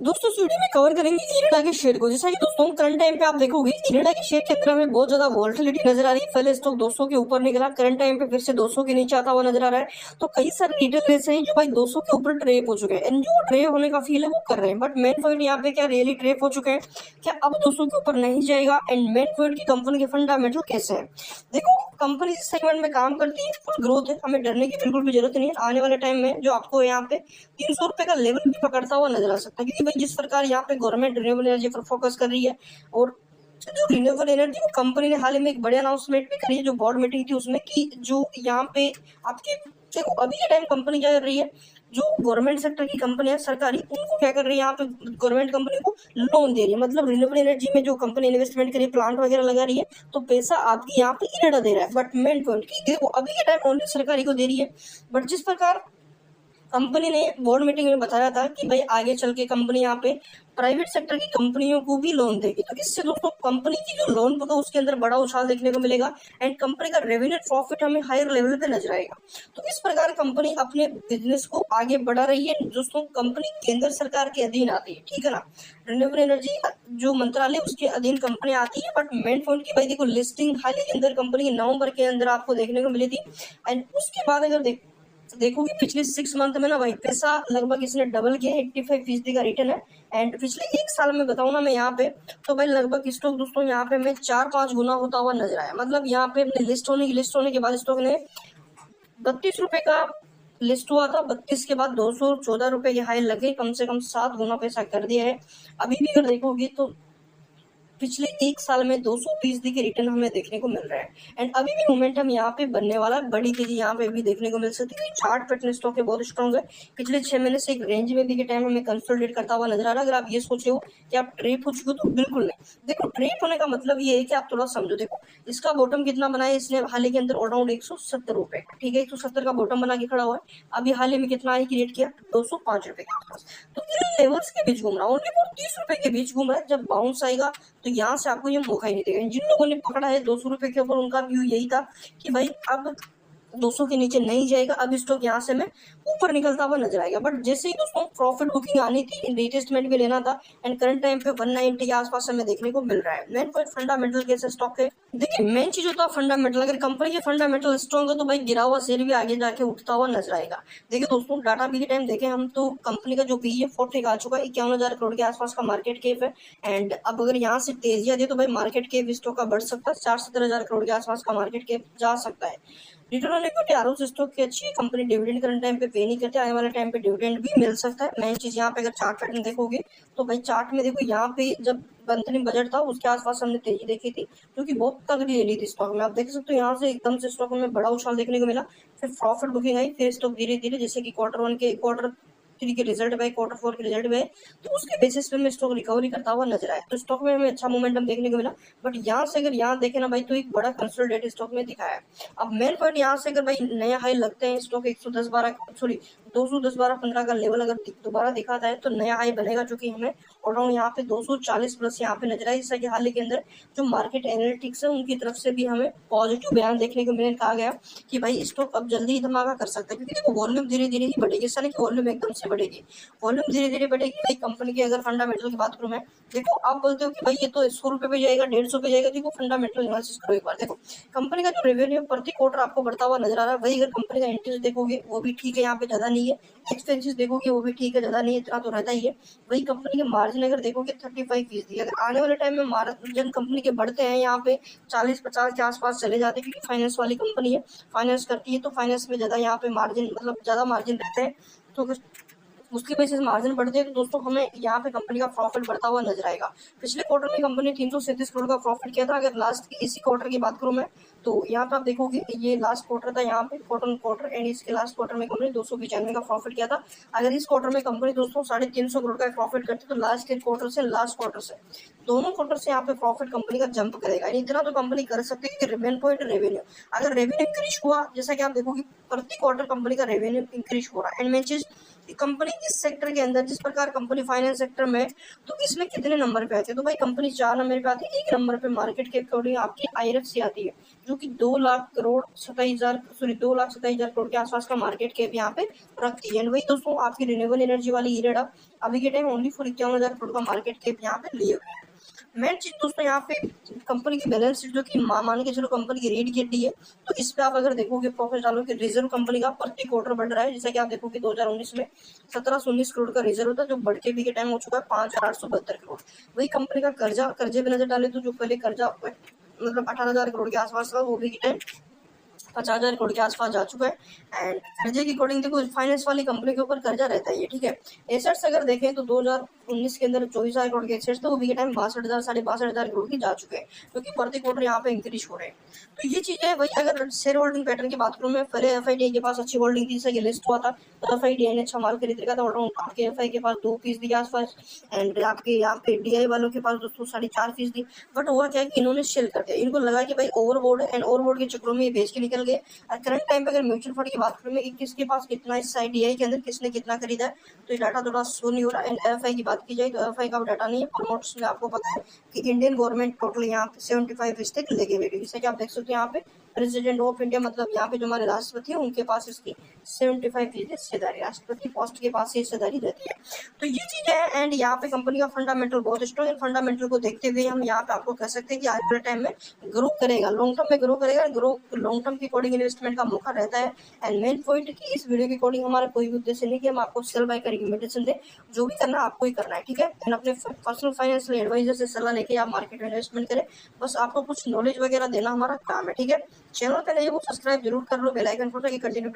दोस्तों इस वीडियो में कवर करेंगे इरेडा के शेयर को। जैसा कि दोस्तों करंट टाइम पे आप देखोगे इरेडा के शेयर के अंदर हमें बहुत ज्यादा वॉलेटिलिटी नजर आ रही है। पहले स्टॉक 200 के ऊपर निकला, करंट टाइम पे फिर से 200 के नीचे आता हुआ नजर आ रहा है। तो कई सारे रिटेलर ऐसे हैं जो भाई 200 के ऊपर ट्रेप हो चुके हैं एंड जो ट्रेप होने का फील है वो कर रहे हैं। बट मेन पॉइंट यहाँ पे क्या रियली ट्रेप हो चुके हैं, क्या अब 200 के ऊपर नहीं जाएगा? एंड मेन पॉइंट की कंपनी के फंडामेंटल कैसे है। देखो कंपनी जिस सेगमेंट में काम करती है फुल ग्रोथ है, हमें डरने की बिल्कुल भी जरूरत नहीं है। आने वाले टाइम में जो आपको यहाँ पे 300 रुपए का लेवल भी पकड़ता हुआ नजर आ सकता है, क्योंकि भाई जिस प्रकार यहाँ पे गवर्नमेंट रिन्यूएबल एनर्जी पर फोकस कर रही है और जो रिन्यूएबल एनर्जी को कंपनी ने हाल ही में एक बड़े अनाउंसमेंट भी करी है जो बोर्ड मीटिंग थी उसमें, कि जो यहाँ पे आपके देखो अभी के टाइम कंपनी क्या कर रही है, जो गवर्नमेंट सेक्टर की कंपनी है सरकारी, उनको क्या कर रही है यहाँ पे गवर्नमेंट कंपनी को लोन दे रही है। मतलब रिन्यूएबल एनर्जी में जो कंपनी इन्वेस्टमेंट करी, प्लांट वगैरह लगा रही है, तो पैसा आपकी यहाँ पे इरेडा दे रहा है। बट मेन पॉइंट की देखो अभी के टाइम ओनली सरकारी को दे रही है। बट जिस प्रकार कंपनी ने बोर्ड मीटिंग में बताया था कि भाई आगे चल के कंपनी यहाँ पे प्राइवेट सेक्टर की कंपनियों को भी लोन देगी, तो इससे दोस्तों कंपनी की जो लोन होगा उसके अंदर बड़ा उछाल देखने को मिलेगा एंड कंपनी का रेवेन्यू प्रॉफिट हमें हायर लेवल पे नजर आएगा। तो इस प्रकार कंपनी अपने बिजनेस को आगे बढ़ा रही है। दोस्तों कंपनी केंद्र सरकार के अधीन आती है, ठीक है ना, रिन्यूएबल एनर्जी जो मंत्रालय उसके अधीन कंपनी आती है। बट मेन पॉइंट की भाई देखो लिस्टिंग हाल ही के अंदर कंपनी नवंबर के अंदर आपको देखने को मिली थी एंड उसके बाद अगर देखोगे पिछले 6 मंथ में ना भाई पैसा लगभग इसने डबल किया, 85% का रिटर्न है। एंड पिछले 1 साल में बताऊं ना मैं यहाँ पे, तो भाई लगभग स्टॉक दोस्तों यहाँ पे मैं 4-5 गुना होता हुआ नजर आया। मतलब यहाँ पे अपने लिस्ट होने के बाद स्टॉक ने 32 रुपए का लिस्ट हुआ था, 32 के बाद 214 रुपए के हाई लगे, कम से कम 7 गुना पैसा कर दिया है। अभी भी अगर देखोगे तो पिछले 1 साल में 200% के रिटर्न हमें देखने को मिल रहा है एंड अभी भी मोमेंटम यहाँ पे बनने वाला है, बड़ी तेजी यहाँ पे भी देखने को मिल सकती है। चार्ट पैटर्न स्टॉक है बहुत स्ट्रॉन्ग है, पिछले 6 महीने से एक रेंज में भी के टाइम हमें कंसोलिडेट करता हुआ नजर आ रहा है। अगर आप ये सोच रहे हो कि आप ट्रेप हो चुके हो तो बिल्कुल नहीं। देखो ट्रेप होने का मतलब ये है कि आप थोड़ा समझो। देखो इसका बॉटम कितना बनाया इसने हाल ही के अंदर, अराउंड 170 रुपए, ठीक है, 170 का बॉटम बना के खड़ा हुआ है। अभी हाल ही में कितना है क्रिएट किया, 205 रुपए के आसपास। तो इन लेवल्स के बीच घूम रहा है, ओनली 30 रुपए के बीच घूम रहा है। जब बाउंस आएगा तो यहाँ से आपको ये मौका ही नहीं देगा। जिन लोगों ने पकड़ा है 200 रुपए के ऊपर, उनका व्यू यही था कि भाई अब 200 के नीचे नहीं जाएगा, अब स्टॉक यहाँ से मैं ऊपर निकलता हुआ नजर आएगा। बट जैसे ही दोस्तों प्रॉफिट बुकिंग आनी थी, रिटेस्टमेंट भी लेना था एंड करंट टाइम पे 190 के आसपास हमें देखने को मिल रहा है। मेन पॉइंट फंडामेंटल कैसे स्टॉक है, देखिए मेन चीज होता है फंडामेंटल। अगर कंपनी के फंडामेंटल स्ट्रॉन्ग है तो भाई गिरा हुआ शेयर भी आगे जाके उठता हुआ नजर आएगा। देखिए दोस्तों डाटा भी के टाइम देखें हम तो कंपनी का जो पी है 40 का आ चुका है, 51,000 करोड़ के आसपास का मार्केट कैप है। एंड अब अगर यहाँ से तेजी आती है तो भाई मार्केट कैप स्टॉक का बढ़ सकता है, 60-70,000 करोड़ के आसपास का मार्केट कैप जा सकता है। Return on equity RO stock की अच्छी है, कंपनी डिविडेंड करंट टाइम पे पे नहीं करते, आने वाले टाइम पे डिविडेंड भी मिल सकता है। मेन चीज यहाँ पे अगर चार्ट पैटर्न देखोगे तो भाई चार्ट में देखो यहाँ पे जब मंथली बजट था उसके आसपास हमने तेजी देखी थी, जो कि बहुत तगड़ी रैली थी स्टॉक में। आप देख सकते हो यहाँ से एकदम से स्टॉक में बड़ा उछाल देखने को मिला, फिर प्रॉफिट बुकिंग आई, फिर स्टॉक धीरे धीरे जैसे कि क्वार्टर 3 के रिजल्ट में, क्वार्टर 4 के रिजल्ट में, तो उसके बेसिस पे मैं स्टॉक रिकवरी करता हुआ नजर आया। तो स्टॉक में हमें अच्छा मोमेंटम देखने को मिला। बट यहाँ से अगर यहाँ देखे ना भाई तो एक बड़ा कंसोलिडेटेड स्टॉक में दिखाया है। अब मेन पॉइंट यहाँ से अगर भाई नया हाई लगते हैं, स्टॉक 210-12 का लेवल अगर दोबारा दिखाता है तो नया हाई बनेगा, जो कि हमें अराउंड यहाँ पे 240 प्लस यहाँ पे नजर आए। जैसा कि हाल ही के अंदर जो मार्केट एनालिटिक्स है उनकी तरफ से भी हमें पॉजिटिव बयान देखने को मिले, कहा गया कि भाई स्टॉक अब जल्दी ही धमाका कर सकता है, क्योंकि देखो वॉल्यूम धीरे धीरे ही बढ़ेगी। ऐसा नहीं कि वॉल्यूम एकदम से बढ़ेगी, वॉल्यूम धीरे धीरे बढ़ेगी। भाई कंपनी की अगर फंडामेंटल की बात करूँ मैं, देखो आप बोलते हो कि भाई ये तो 100 रुपए पे जाएगा, 150 पे जाएगा, देखो फंडामेंटल एनालिसिस करो एक बार। देखो कंपनी का जो रेवेन्यू प्रति क्वार्टर आपको बढ़ता हुआ नजर आ रहा है, वही अगर कंपनी का इंटरेस्ट देखोगे वो भी ठीक है, यहाँ पे ज्यादा नहीं है। एक्सपेंसेस देखोगे वो भी ठीक है, ज्यादा नहीं है, इतना तो रहता ही है। वही कंपनी के मार्जिन अगर देखोगे 35%, अगर आने वाले टाइम में मार्जिन कंपनी के बढ़ते हैं यहाँ पे 40-50 के आसपास चले जाते हैं, क्योंकि फाइनेंस वाली कंपनी है, फाइनेंस करती है, तो फाइनेंस में ज्यादा यहाँ पे मार्जिन मतलब ज्यादा मार्जिन रहते हैं, तो उसके बेसिस मार्जिन बढ़ते हैं तो दोस्तों हमें यहाँ पे कंपनी का प्रॉफिट बढ़ता हुआ नजर आएगा। पिछले क्वार्टर में कंपनी ने 337 करोड़ का प्रॉफिट किया था। अगर लास्ट इसी क्वार्टर की बात करूँ मैं, तो यहाँ पे आप देखोगे ये लास्ट क्वार्टर था, यहाँ पे क्वार्टर एंड इसके लास्ट क्वार्टर में कंपनी 295 का प्रॉफिट किया था। अगर इस क्वार्टर में कंपनी दोस्तों 350 करोड़ का प्रॉफिट करती तो लास्ट के क्वार्टर से लास्ट क्वार्टर से दोनों क्वार्टर से यहाँ पे प्रॉफिट कंपनी का जंप करेगा। इतना तो कंपनी कर सकती है कि रेवेन्यू अगर रेवेन्यू इंक्रीज हुआ, जैसा कि आप देखोगे प्रति क्वार्टर कंपनी का रेवेन्यू इंक्रीज हो रहा है। एंड मेन चीज कंपनी किस सेक्टर के अंदर, जिस प्रकार कंपनी फाइनेंस सेक्टर में है, तो इसमें कितने नंबर पे आती है। तो भाई कंपनी 4 नंबर पे आती है, 1 नंबर पे मार्केट के अकॉर्डिंग आपकी IRFC आती है, जो कि 2,27,000 करोड़ के आसपास का मार्केट कैप यहाँ पे रखती है। वही दोस्तों आपकी रिन्यूएबल एनर्जी वाली इरेडा अभी के टाइम ओनली फॉर 51,000 करोड़ का मार्केट कैप यहाँ पे लिए हुए हैं। मेन चीज दोस्तों यहाँ पे कंपनी की बैलेंस शीट, जो कि मान के चलो कंपनी की रीड गिरती है, तो इस पे आप अगर देखोगे प्रॉफिट डालोगे, रिजर्व कंपनी का प्रति क्वार्टर बढ़ रहा है। जैसा कि आप देखोगे 2019 में 1719 करोड़ का रिजर्व था, जो बढ़ के भी के टाइम हो चुका है 5,872 करोड़। वही कंपनी का कर्जे पे नजर डाले तो जो पहले कर्जा मतलब 18,000 करोड़ के आसपास था, वो भी के टाइम 50,000 करोड़ के आसपास जा चुका है। एंड कर्जे के अकॉर्डिंग देखो फाइनेंस वाली कंपनी के ऊपर कर्जा रहता है ये, ठीक है। एसेट्स अगर देखें तो 2019 के अंदर 24,000 करोड़ के एसेट्स थे, वो भी के टाइम 62,000 62,500 करोड़ की जा चुके हैं, क्योंकि प्रति क्वार्टर यहाँ पे इंक्रीज हो रहे हैं। तो ये चीजें भाई, अगर शेयर होल्डिंग पैटर्न की बात करूँ मैं, पहले FIDI के पास अच्छी होल्डिंग थी, जैसे कि लिस्ट हुआ था तो FIDI ने अच्छा माल खरीद रखा था, और आपके FI के पास 2% के आसपास, एंड आपके यहाँ पे DI वालों के पास दोस्तों 4.5%। बट हुआ क्या है कि इन्होंने सेल कर दिया, इनको लगा कि भाई ओवरबोर्ड, एंड ओवरबोर्ड के चक्रों में ये बेच के निकल गए। और करंट टाइम पे अगर म्यूचुअल फंड की बात करूँ मैं, किसके पास कितना इस DI के अंदर किसने कितना खरीदा है, तो ये डाटा थोड़ा शो नहीं हो रहा। एंड FI की बात की जाए तो FI का डाटा नहीं है, प्रमोटर्स में आपको पता है कि इंडियन गवर्नमेंट टोटल यहाँ पे 75% लेके बैठी, जैसे कि आप देख सकते हैं यहाँ पे प्रेसिडेंट ऑफ इंडिया, मतलब यहाँ पे जो हमारे राष्ट्रपति है उनके पास इसकी 75% हिस्सेदारी, राष्ट्रपति पोस्ट के पास हिस्सेदारी रहती है। तो ये चीज है। एंड यहाँ पे कंपनी का फंडामेंटल बहुत स्ट्रॉन्ग है। फंडामेंटल को देखते हुए हम यहाँ पे आपको कह सकते हैं कि आज के टाइम में ग्रो करेगा, लॉन्ग टर्म में ग्रो करेगा, ग्रो लॉन्ग टर्म के अकॉर्डिंग इन्वेस्टमेंट का मौका रहता है। एंड मेन पॉइंट की इस वीडियो के अकॉर्डिंग हमारा कोई भी उद्देश्य नहीं कि हम आपको सेल बाय का रिकमेंडेशन दें, जो भी करना आपको ही करना है, ठीक है। एंड अपने पर्सनल फाइनेंशियल एडवाइजर से सलाह लेके आप मार्केट में इन्वेस्टमेंट करें, बस आपको कुछ नॉलेज वगैरह देना हमारा काम है, ठीक है। चैनल पे नहीं वो सब्सक्राइब जरूर कर लो, बेल आइकन को, ताकि कंटिन्यू